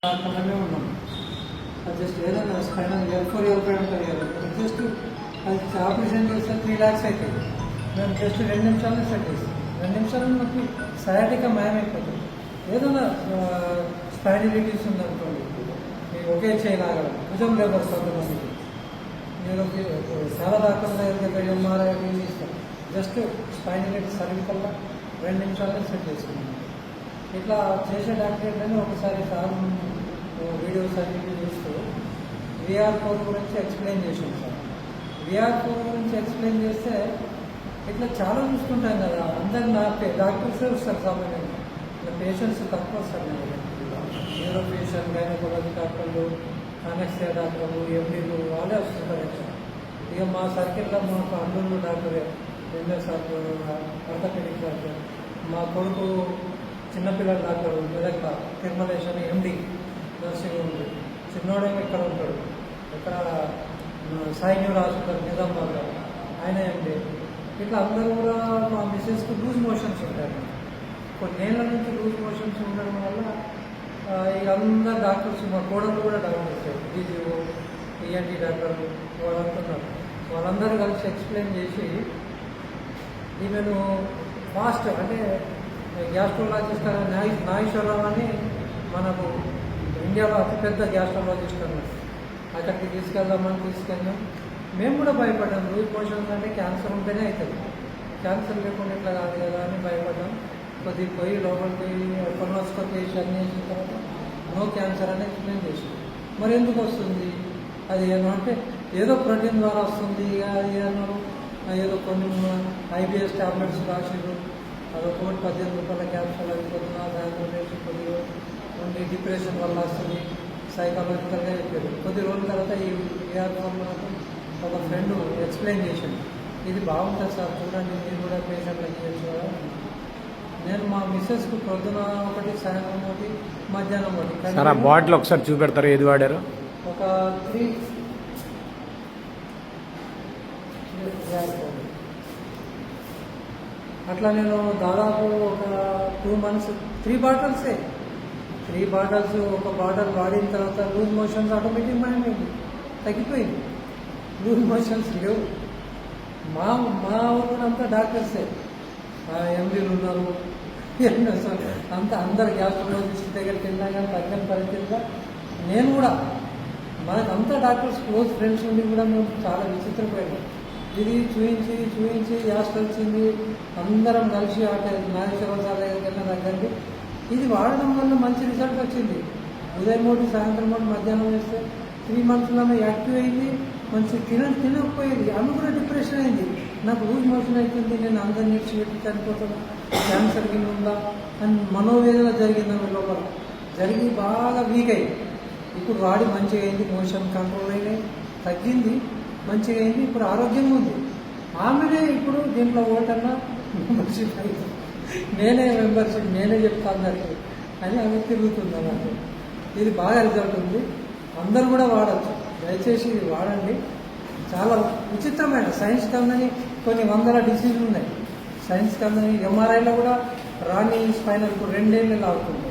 మనమే ఉన్నాం. అది జస్ట్ ఏదైనా స్పైనల్ L4 L5 ఉంటుంది కదా, జస్ట్ అది ఆపరేషన్ చేస్తే 3 lakhs అవుతుంది. మేము జస్ట్ 2 నిమిషాల్లో సెట్ చేస్తాం. 2 నిమిషాల్లో మనకి సయాటికా మాయమైపోతుంది. ఏదైనా స్పైనలిటీస్ ఉందనుకోండి, మీకు ఒకే చేయలాగడం భుజం లేబర్ కొంతమందికి మీరు చాలా డాక్టర్ల దగ్గర ఎంఆర్ఐ ఇస్తారు. జస్ట్ స్పైనలిటీ సర్వికల్లా 2 నిమిషాల్లో సెట్ చేసుకున్నాం. ఇట్లా చేసే డాక్టర్ ఏంటంటే ఒకసారి సార్ వీడియోస్ అన్ని చూస్తూ VR4 గురించి ఎక్స్ప్లెయిన్ చేసాం సార్. VR4 గురించి ఎక్స్ప్లెయిన్ చేస్తే ఇట్లా చాలా చూసుకుంటాం కదా, అందరు నా డాక్టర్సే వస్తారు సామాన్యంగా, నా పేషెంట్స్ తక్కువ వస్తారు. న్యూరో పేషెంట్, గైనకాలజీ డాక్టర్లు, అనెస్థియా డాక్టర్లు, ఎండీలు వాళ్ళే వస్తుంటారు. ఇక మా సర్కిల్లో మాకు అల్లుళ్ళు డాక్టర్ ఎంఎస్ ఆర్థోపెడిక్ డాక్టర్, మా కొడుకు చిన్నపిల్లల డాక్టర్ మెదక్ తిరుమలేశ్వర ఎండి నర్సింగ్ ఉంది. చిన్నోడేమో ఇక్కడ ఉంటాడు, ఇక్కడ సాయి న్యూరో హాస్పిటల్ నిజామాబాద్లో, ఆయన ఎండి. ఇట్లా అందరూ కూడా మా మిస్సెస్కి లూజ్ మోషన్స్ ఉంటాయి. కొన్నేళ్ల నుంచి లూజ్ మోషన్స్ ఉండడం వల్ల ఇక అందరు డాక్టర్స్, మా కోడలు కూడా డాక్టర్స్, డీజీఓ, ఈఎన్టీ డాక్టర్లు వాళ్ళంటున్నారు. వాళ్ళందరూ కలిసి ఎక్స్ప్లెయిన్ చేసి ఈమెను ఫాస్ట్ అంటే గ్యాస్ట్రాలజిస్ట్ నాగేశ్వరరావు అని మనకు ఇండియాలో అతిపెద్ద గ్యాస్ట్రాలజిస్ట్ అన్నారు. అక్కడికి తీసుకెళ్ళాం. మేము కూడా భయపడ్డాం. లూజ్ మోషన్స్ అంటే క్యాన్సర్ ఉంటేనే అవుతుంది, క్యాన్సర్ లేకుండా ఇట్లా కాదు కదా అని భయపడ్డాం. కొద్దిగా పోయి లోపలికి పోయి కొనోస్కోపీ చేసి అన్నీ చేసిన తర్వాత నో క్యాన్సర్ అని ఎక్స్ప్లెయిన్ చేసి, మరి ఎందుకు వస్తుంది అది ఏమంటే ఏదో ప్రోటీన్ ద్వారా వస్తుంది అది అన్నారు. ఏదో కొన్ని IBS టాబ్లెట్స్ రాసిరు, అదొక 18 రూపాయల క్యాప్సూల్ అయిపోతున్నా, దాంట్లో వేసి కొద్దిగా ఉండి డిప్రెషన్ వల్ల వస్తుంది సైకాలజికల్గా చెప్పారు. కొద్ది రోజుల తర్వాత ఈ VR4 నాకు ఒక ఫ్రెండ్ ఎక్స్ప్లెయిన్ చేశాను, ఇది బాగుంటుంది సార్ చూడండి, మీరు కూడా పేషెంట్లకి చేయొచ్చు కదా. నేను మా మిస్సెస్కు పొద్దున ఒకటి, సాయంత్రం ఒకటి, మధ్యాహ్నం ఒకటి. సార్ ఆ బాటిల్ ఒకసారి చూపెడతారు ఏది వాడారు? ఒక 3 అట్లా నేను దాదాపు ఒక 2 months 3 బాటిల్సే. 3 బాటిల్స్, ఒక బాటిల్ వాడిన తర్వాత లూజ్ మోషన్స్ ఆటోమేటిక్ మైండ్ తగ్గిపోయింది. లూజ్ మోషన్స్ లేవు. మా ఊరంతా డాక్టర్సే, ఎండీలు ఉన్నారు, అంతా అందరు గ్యాస్ట్రాలజిస్ట్ దగ్గరికి వెళ్ళినా కానీ తగ్గని పరిస్థితిగా నేను కూడా, మనకంతా డాక్టర్స్ క్లోజ్ ఫ్రెండ్స్ ఉండి కూడా మేము చాలా విచిత్రపోయాం. ఇది చూపించి గ్యాస్ వచ్చింది, అందరం కలిసి నాగేశ్వర సార్ దగ్గరికి వెళ్ళిన దగ్గరికి ఇది వాడడం వల్ల మంచి రిజల్ట్ వచ్చింది. ఉదయం ఒకటి, సాయంత్రం ఒకటి, మధ్యాహ్నం వేస్తే 3 monthsలోనే యాక్టివ్ అయింది. మంచి తినకపోయేది, ఆమె కూడా డిప్రెషన్ అయింది. నాకు లూజ్ మోషన్ అవుతుంది, నేను అందరినీ విడిచిపెట్టి చనిపోతాను, క్యాన్సర్ కింద ఉందా అని మనోవేదన జరిగింది ఆమె లోపల. జరిగి బాగా వీక్ అయింది. ఇప్పుడు వాడి మంచిగా అయింది, మోషన్ కంట్రోల్ అయినాయి, తగ్గింది, మంచిగా అయింది, ఇప్పుడు ఆరోగ్యంగా ఉంది. ఆమెనే ఇప్పుడు దీంట్లో ఓటన్నా మెంబర్షిప్ అయింది, నేనే చెప్తాను దానికి అని ఆమె తిరుగుతుంది అన్నట్టు. ఇది బాగా రిజల్ట్ ఉంది, అందరూ కూడా వాడచ్చు. దయచేసి ఇది వాడండి. చాలా విచిత్రమైన సైన్స్ కందని కొన్ని 100 డిసీజులు ఉన్నాయి. సైన్స్ కందని MRIలో కూడా రాని స్పైనల్ ఇప్పుడు 2 ఏళ్ళు అవుతుంది.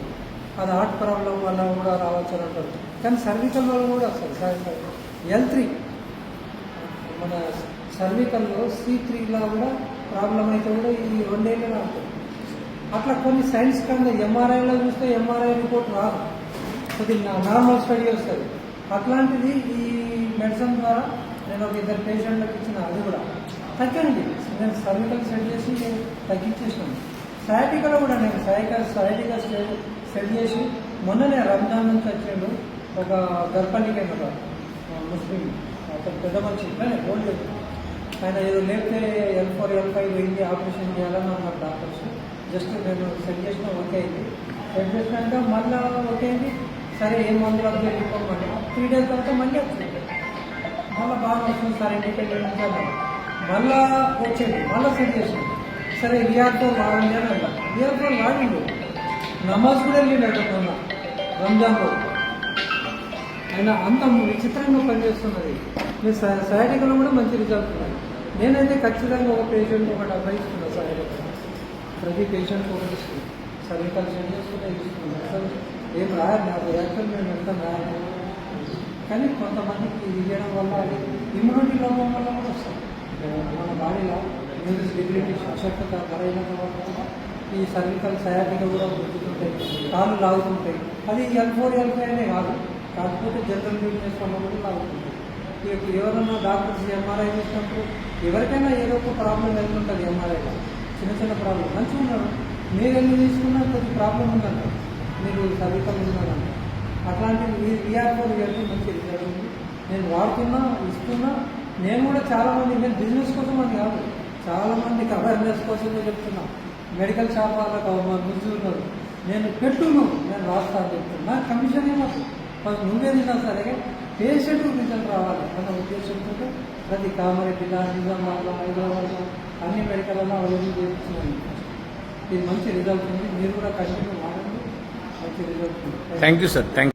అది హార్ట్ ప్రాబ్లం వల్ల కూడా రావచ్చు అని అంటారు. కానీ సర్వికల్ వల్ల కూడా వస్తుంది. L3 మన సర్వికల్లో C3లా కూడా ప్రాబ్లం అయితే కూడా ఈ 2 ఏళ్ళు అవుతుంది. అట్లా కొన్ని సైన్స్ కన్నా MRIలో చూస్తే MRI రిపోర్ట్ రాదు, కొద్దిగా నార్మల్ స్టడీ వస్తుంది. అట్లాంటిది ఈ మెడిసిన్ ద్వారా నేను ఒక 2 పేషెంట్లకు ఇచ్చిన, అది కూడా తగ్గండి. నేను సర్వికల్ సెట్ చేసి నేను తగ్గించేసాను. సయాటికలో కూడా నేను సయాటికా సెట్ చేసి మొన్ననే రంజాన్ నుంచి వచ్చాడు ఒక గర్భానికి ఒక ముస్లిం, అతను పెద్ద మనిషి, ఇట్లానే ఓల్డ్, ఆయన ఏదో లేకపోతే L4 L5 వెళ్ళి ఆపరేషన్ చేయాలని అన్నారు డాక్టర్స్. జస్ట్ నేను సెట్ చేసిన ఓకే అయింది. సెట్ చేసినాక మళ్ళీ ఓకే అయింది. సరే ఏం మందులు అబ్జర్వ్ చేసుకోమండి, 3 days తర్వాత మళ్ళీ వచ్చింది, మళ్ళీ బాగా వస్తుంది సార్ ఇంటికి వెళ్ళి మళ్ళా వచ్చింది, మళ్ళీ సెట్ చేసింది. సరే VR4 వాడండి అని అన్నా. VR4 వాడిండు, నమాజ్ కూడా వెళ్ళినాడు మొన్న రంజాన్ రోజు. ఆయన అంత విచిత్రంగా పనిచేస్తున్నది. మీరు సయాటికలో కూడా మంచి రిజల్ట్ ఉన్నాయి. నేనైతే ఖచ్చితంగా ఒక పేషెంట్ ఒకటి అభ్యయిస్తున్నా. సయాటిక ప్రతి పేషెంట్కి ఒకటి ఇస్తుంది, సర్వికల్ సెట్ చేసుకుంటే ఇస్తుంది. ఏం రాయాలి నాకు యాక్చువల్ మేము వెళ్తాం రాయాలి. కానీ కొంతమందికి ఇది చేయడం వల్ల అది ఇమ్యూనిటీ లోపం వల్ల కూడా వస్తుంది. మన బాడీలో ఇమ్యూనిటీ సశక్తత బలహీనత వల్ల కూడా ఈ సర్వికల్ సయాటిక కూడా గుర్తుంటాయి, కాళ్ళు లాగుతుంటాయి. అది L4 L5 అనే కాదు, కాకపోతే జనరల్ వీక్నెస్ వల్ల కూడా లాగుతుంటాయి. ఇప్పుడు ఎవరన్నా డాక్టర్స్ ఎంఆర్ఐ చేసినప్పుడు ఎవరికైనా ఏదో ఒక ప్రాబ్లం వెళ్తుంటుంది. ఎంఆర్ఐలో చిన్న చిన్న ప్రాబ్లం మంచిగా ఉన్నారు, మీరు ఎన్ని తీసుకున్నా కొద్ది ప్రాబ్లం ఉందంట, మీరు సర్వికల్ ఉన్నారంట. అట్లాంటివి VR4 కలిపి మంచి రిజల్ట్ ఉంది. నేను వాడుతున్నా, ఇస్తున్నా. నేను కూడా చాలామంది, నేను బిజినెస్ కోసం అని కాదు, చాలామందికి అవేర్నెస్ కోసమే చెప్తున్నా. మెడికల్ షాప్ వాళ్ళకి ఉన్నారు, నేను పెట్టును, నేను రాస్తాను చెప్తున్నా. నాకు కమిషన్ ఏమవుతుంది, ఫస్ట్ నువ్వే తిన్నా సరే పేషెంట్ రిజల్ట్ రావాలి అన్న ఉద్దేశంతో ప్రతి కామారెడ్డిలో, నిజామాబాద్లో, హైదరాబాద్లో అన్ని మెడికల్లో అవైలబుల్ చేయించినాను. ఇది మంచి రిజల్ట్ ఉంది, మీరు కూడా కంటిన్యూ వాడండి, మంచి రిజల్ట్ ఉంది. Thank you sir. థ్యాంక్